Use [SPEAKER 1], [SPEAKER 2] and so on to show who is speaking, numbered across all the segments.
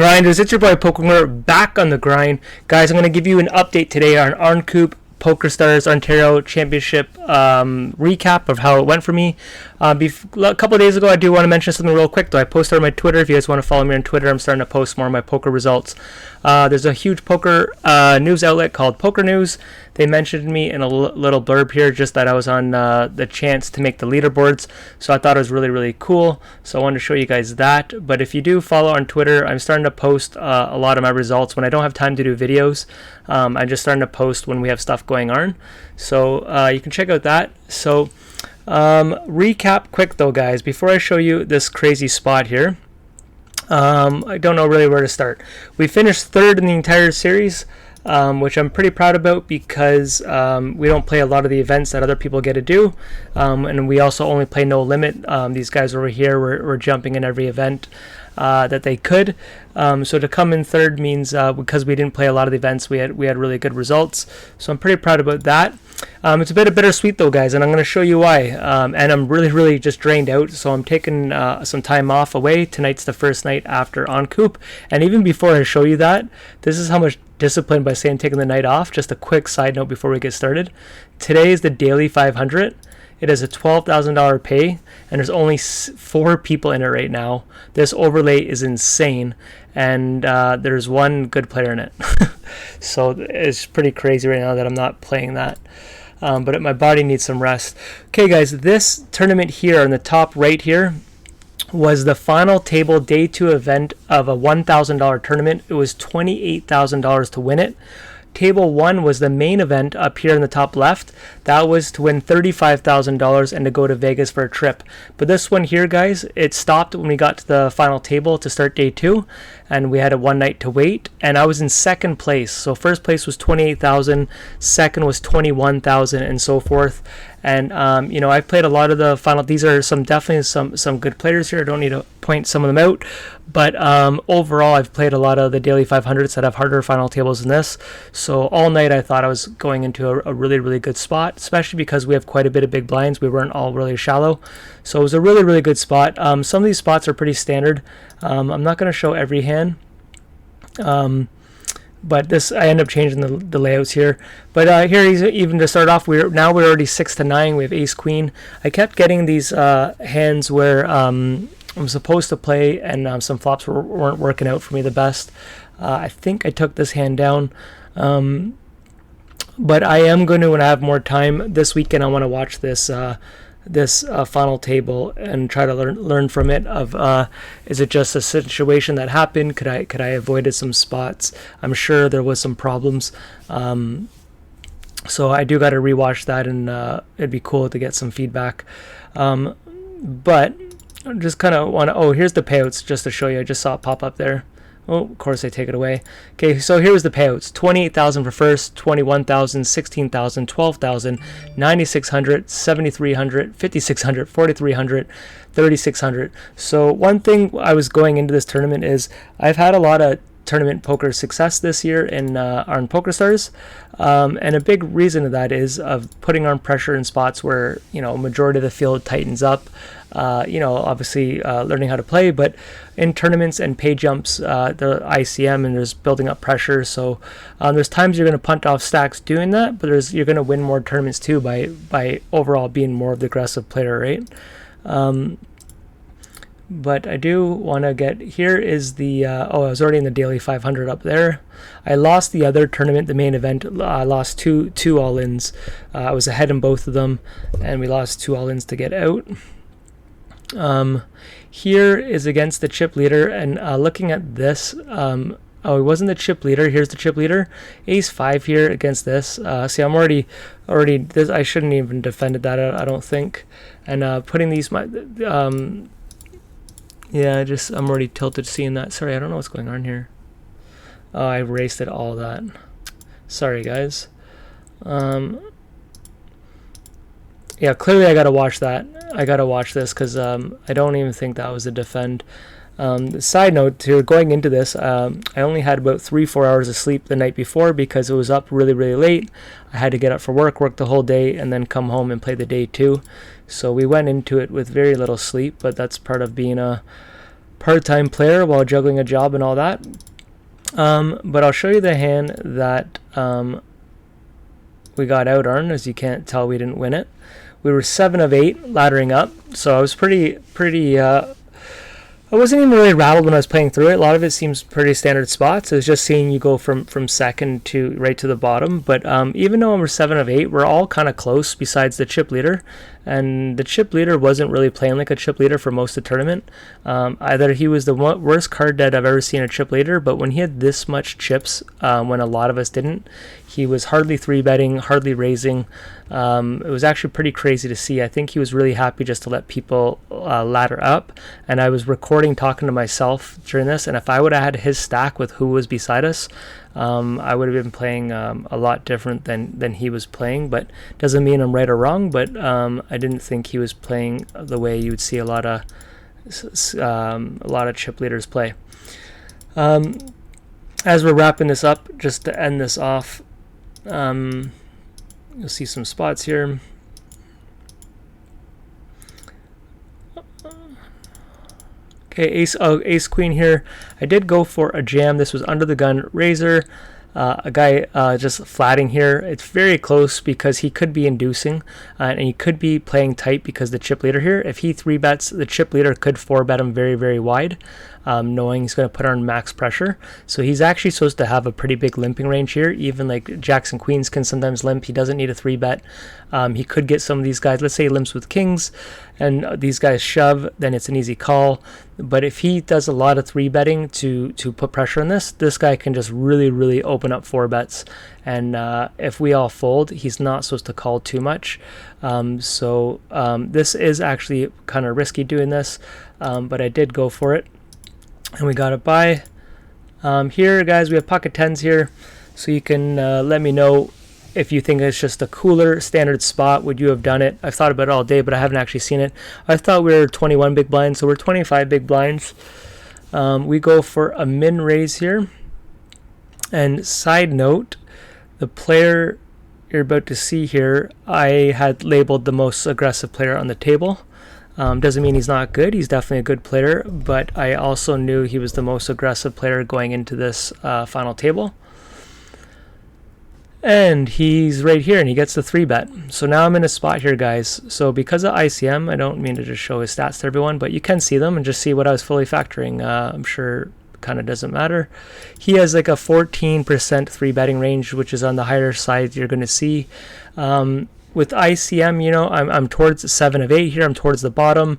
[SPEAKER 1] grinders? It's your boy Pokerstars back on the grind. Guys, I'm going to give you an update today on Oncoop Pokerstars Ontario Championship recap of how it went for me. A couple of days ago, I do want to mention something real quick, though. I posted on my Twitter. If you guys want to follow me on Twitter, I'm starting to post more of my poker results. There's a huge poker news outlet called Poker News. They mentioned me in a little blurb here, just that I was on the chance to make the leaderboards. So I thought it was really, really cool. So I wanted to show you guys that. But if you do follow on Twitter, I'm starting to post a lot of my results when I don't have time to do videos. I'm just starting to post when we have stuff going on. So you can check out that. So recap quick though, guys, before I show you this crazy spot here. I don't know really where to start. We finished third in the entire series, which I'm pretty proud about because we don't play a lot of the events that other people get to do, and we also only play no limit. These guys over here were jumping in every event that they could. So to come in third means because we didn't play a lot of the events, we had really good results. So I'm pretty proud about that. It's a bit of bittersweet though, guys, and I'm going to show you why. And I'm really just drained out, so I'm taking some time off away. Tonight's the first night after Oncoop, and even before I show you that, this is how much discipline by saying taking the night off. Just a quick side note before we get started. Today is the daily 500. It is a $12,000 pay, and there's only 4 people in it right now. This overlay is insane, and there's one good player in it. So it's pretty crazy right now that I'm not playing that. But my body needs some rest. Okay, guys, this tournament here on the top right here was the final table day 2 event of a $1,000 tournament. It was $28,000 to win it. Table 1 was the main event up here in the top left. That was to win $35,000 and to go to Vegas for a trip. But this one here, guys, it stopped when we got to the final table to start day 2, and we had a one night to wait. And I was in second place. So first place was $28,000, second was $21,000, and so forth. And you know, I've played a lot of the final. These are definitely some good players here. I don't need to point some of them out, but overall, I've played a lot of the daily 500s that have harder final tables than this. So all night, I thought I was going into a really good spot, especially because we have quite a bit of big blinds. We weren't all really shallow, so it was a really good spot. Some of these spots are pretty standard. I'm not going to show every hand. But this, I end up changing the layouts here. But here, even to start off, we're already 6-9. We have ace queen. I kept getting these hands where I'm supposed to play, and some flops weren't working out for me the best. I think I took this hand down. But I am going to, when I have more time this weekend, I want to watch this final table and try to learn from it. Is it just a situation that happened? Could I avoided some spots? I'm sure there was some problems. So I do got to rewatch that, and it'd be cool to get some feedback. But I just kind of want to. Oh, here's the payouts just to show you. I just saw it pop up there. Oh, of course, I take it away. Okay, so here's the payouts. $28,000 for first, $21,000, $16,000, $12,000, $9,600, $7,300, $5,600, $4,300, $3,600. So one thing I was going into this tournament is I've had a lot of tournament poker success this year on Pokerstars, and a big reason of that is of putting on pressure in spots where, you know, majority of the field tightens up. You know, obviously learning how to play, but in tournaments and pay jumps, the ICM, and there's building up pressure. So there's times you're going to punt off stacks doing that, but you're going to win more tournaments too by overall being more of the aggressive player, right? But I do want to get, here is the, I was already in the daily 500 up there. I lost the other tournament, the main event. I lost two all-ins. I was ahead in both of them, and we lost 2 all-ins to get out. Here is against the chip leader, and looking at this, oh, it wasn't the chip leader. Here's the chip leader. Ace 5 here against this. See, I'm already this. I shouldn't even defended that, I don't think. And putting these, yeah, I'm already tilted seeing that. Sorry, I don't know what's going on here. Oh, I erased all that. Sorry, guys. Yeah, clearly I gotta watch that. I gotta watch this because I don't even think that was a defend. Side note, going into this, I only had about 3-4 hours of sleep the night before because it was up really late. I had to get up for work the whole day, and then come home and play the day 2. So we went into it with very little sleep, but that's part of being a part-time player while juggling a job and all that. But I'll show you the hand that we got out on. As you can't tell, we didn't win it. We were 7 of 8 laddering up, so I was pretty I wasn't even really rattled when I was playing through it. A lot of it seems pretty standard spots. It was just seeing you go from second to right to the bottom. But even though we're 7 of 8, we're all kind of close besides the chip leader. And the chip leader wasn't really playing like a chip leader for most of the tournament. Either he was the worst card dead I've ever seen a chip leader, but when he had this much chips, when a lot of us didn't, he was hardly 3-betting, hardly raising. It was actually pretty crazy to see. I think he was really happy just to let people ladder up. And I was recording, talking to myself during this, and if I would have had his stack with who was beside us, I would have been playing a lot different than he was playing. But doesn't mean I'm right or wrong, but I didn't think he was playing the way you would see a lot of chip leaders play. As we're wrapping this up, just to end this off, you'll see some spots here. Okay, ace queen here. I did go for a jam. This was under the gun razor. A guy just flatting here. It's very close because he could be inducing and he could be playing tight because the chip leader here, if he 3-bets, the chip leader could 4-bet him very, very wide, knowing he's going to put on max pressure. So he's actually supposed to have a pretty big limping range here. Even like jacks and queens can sometimes limp. He doesn't need a 3-bet. He could get some of these guys, let's say he limps with kings and these guys shove, then it's an easy call. But if he does a lot of 3-betting to put pressure on this guy can just really, really open up 4-bets. And if we all fold, he's not supposed to call too much. So this is actually kind of risky doing this, but I did go for it. And we got it by. Here, guys, we have pocket 10s here. So you can let me know if you think it's just a cooler standard spot. Would you have done it? I've thought about it all day, but I haven't actually seen it. I thought we were 21 big blinds, so we're 25 big blinds. We go for a min raise here. And side note, the player you're about to see here, I had labeled the most aggressive player on the table. Doesn't mean he's not good. He's definitely a good player, but I also knew he was the most aggressive player going into this final table. And he's right here, and he gets the 3-bet. So now I'm in a spot here, guys. So because of ICM, I don't mean to just show his stats to everyone, but you can see them and just see what I was fully factoring. I'm sure kind of doesn't matter. He has like a 14% 3-betting range, which is on the higher side you're going to see. With ICM, you know, I'm towards 7 of 8 here. I'm towards the bottom.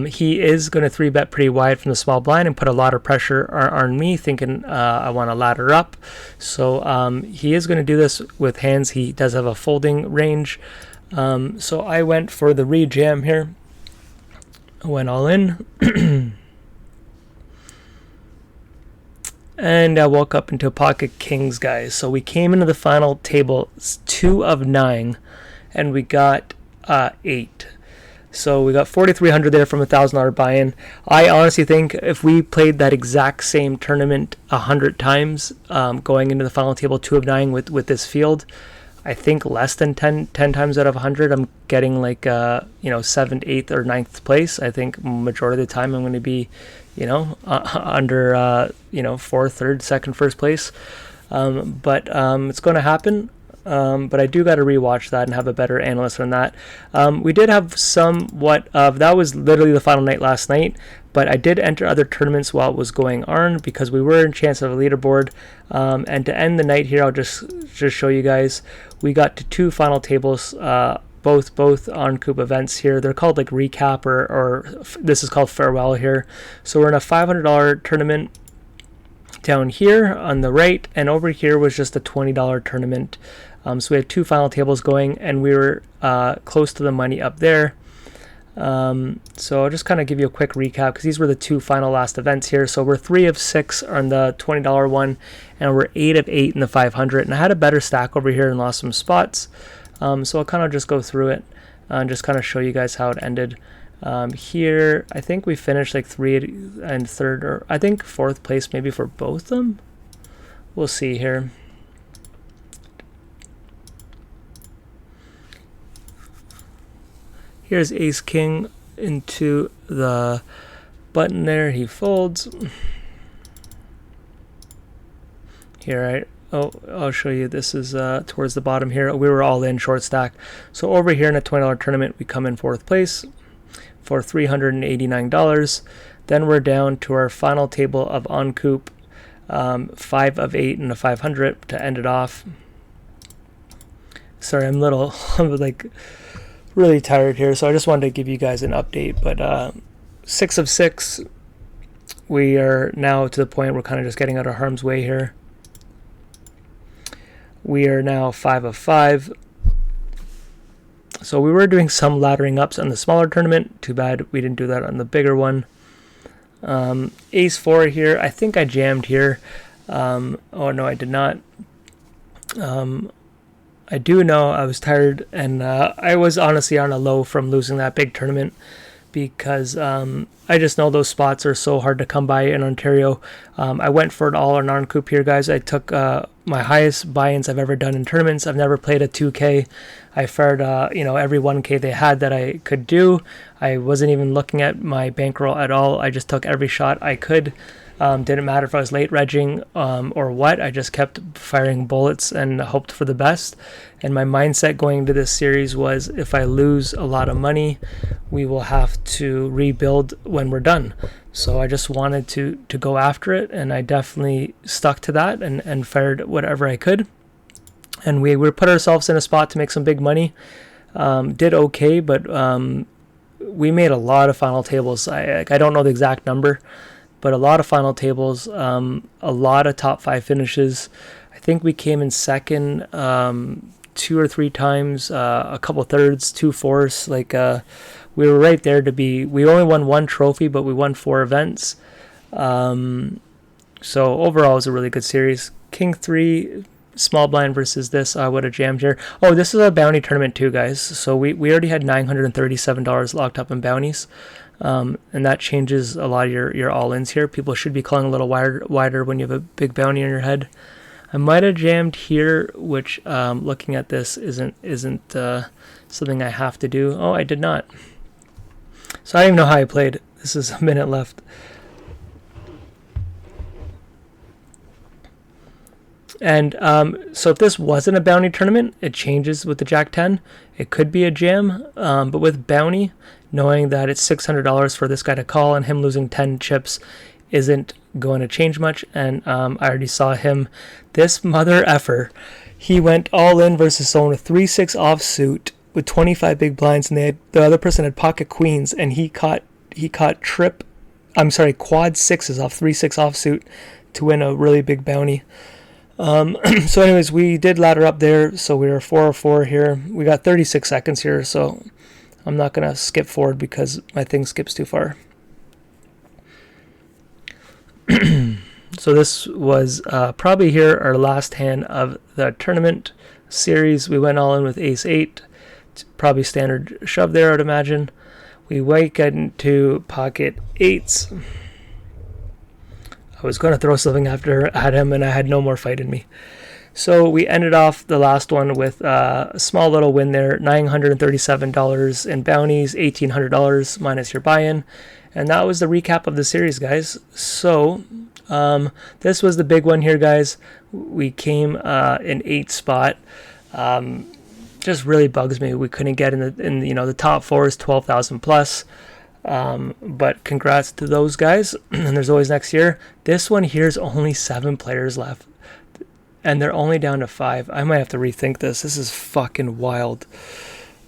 [SPEAKER 1] He is going to 3-bet pretty wide from the small blind and put a lot of pressure on me, thinking I want to ladder up. So he is going to do this with hands. He does have a folding range. So I went for the re-jam here. I went all in. And I woke up into pocket kings, guys. So we came into the final table 2 of 9, and we got 8. So we got 4,300 there from $1,000 buy-in. I honestly think if we played that exact same tournament 100 times, going into the final table 2 of 9 with this field, I think less than 10 times out of 100, I'm getting like 7th, 8th, or 9th place. I think majority of the time I'm going to be, under 4th, 3rd, 2nd, 1st place. But it's going to happen. But I do got to rewatch that and have a better analyst on that. We did have somewhat of, that was literally the final night last night, but I did enter other tournaments while it was going on because we were in chance of a leaderboard. And to end the night here, I'll just show you guys, we got to 2 final tables, both Oncoop events here. They're called like recap or this is called farewell here. So we're in a $500 tournament down here on the right, and over here was just a $20 tournament. So we had 2 final tables going, and we were close to the money up there. So I'll just kind of give you a quick recap because these were the 2 final last events here. So we're 3 of 6 on the $20 one, and we're 8 of 8 in the 500. And I had a better stack over here and lost some spots. So I'll kind of just go through it and just kind of show you guys how it ended. Here, I think we finished like 3 and 3rd, or I think 4th place maybe for both of them. We'll see here. Here's ace king into the button there. He folds. Here, I'll show you. This is towards the bottom here. We were all in short stack. So over here in a $20 tournament, we come in 4th place for $389. Then we're down to our final table of Oncoop, 5 of 8 and a 500 to end it off. Sorry, I'm like really tired here, so I just wanted to give you guys an update. But 6 of 6, we are now to the point we're kind of just getting out of harm's way here. We are now 5 of 5. So we were doing some laddering ups on the smaller tournament. Too bad we didn't do that on the bigger one. Ace 4 here. I think I jammed here. Oh no, I did not. I do know I was tired, and I was honestly on a low from losing that big tournament, because I just know those spots are so hard to come by in Ontario. I went for it all on Oncoop here, guys. I took my highest buy-ins I've ever done in tournaments. I've never played a 2K. I fired every 1K they had that I could do. I wasn't even looking at my bankroll at all. I just took every shot I could. Didn't matter if I was late regging or what. I just kept firing bullets and hoped for the best. And my mindset going into this series was, if I lose a lot of money, we will have to rebuild when we're done. So I just wanted to go after it, and I definitely stuck to that and fired whatever I could. And we put ourselves in a spot to make some big money. Did okay, but we made a lot of final tables. I don't know the exact number, but a lot of final tables, a lot of top 5 finishes. I think we came in second 2 or 3 times, a couple thirds, 2 fourths. We were right there to be. We only won 1 trophy, but we won 4 events. So overall, it was a really good series. King 3, small blind versus this. I would have jammed here. Oh, this is a bounty tournament too, guys. So we already had $937 locked up in bounties. And that changes a lot of your all-ins here. People should be calling a little wider when you have a big bounty on your head. I might have jammed here, which looking at this isn't something I have to do. Oh, I did not. So I don't even know how I played. This is a minute left. And so if this wasn't a bounty tournament, it changes with the Jack 10. It could be a jam, but with bounty, knowing that it's $600 for this guy to call and him losing 10 chips isn't going to change much. And I already saw him. This mother effer, he went all in versus someone with 3-6 offsuit with 25 big blinds, and the other person had pocket queens, and he caught quad 6s off 3-6 offsuit to win a really big bounty. So anyways, we did ladder up there, so we were 4-4 here. We got 36 seconds here, so I'm not going to skip forward because my thing skips too far. So this was probably here our last hand of the tournament series. We went all in with ace 8, probably standard shove there, I'd imagine. We wake into pocket 8s. I was going to throw something at him, and I had no more fight in me. So we ended off the last one with a small little win there, $937 in bounties, $1,800 minus your buy-in. And that was the recap of the series, guys. So this was the big one here, guys. We came in 8th spot. Just really bugs me. We couldn't get in the top 4 is 12,000 plus. But congrats to those guys. And there's always next year. This one here's only 7 players left, and they're only down to 5. I might have to rethink this. This is fucking wild.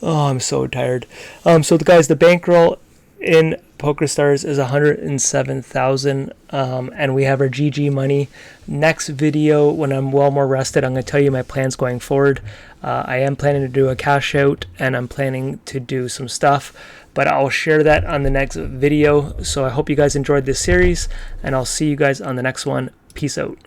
[SPEAKER 1] Oh, I'm so tired. So the bankroll in Pokerstars is 107,000, and we have our GG money. Next video, when I'm well more rested, I'm going to tell you my plans going forward. I am planning to do a cash out, and I'm planning to do some stuff, but I'll share that on the next video. So I hope you guys enjoyed this series, and I'll see you guys on the next one. Peace out.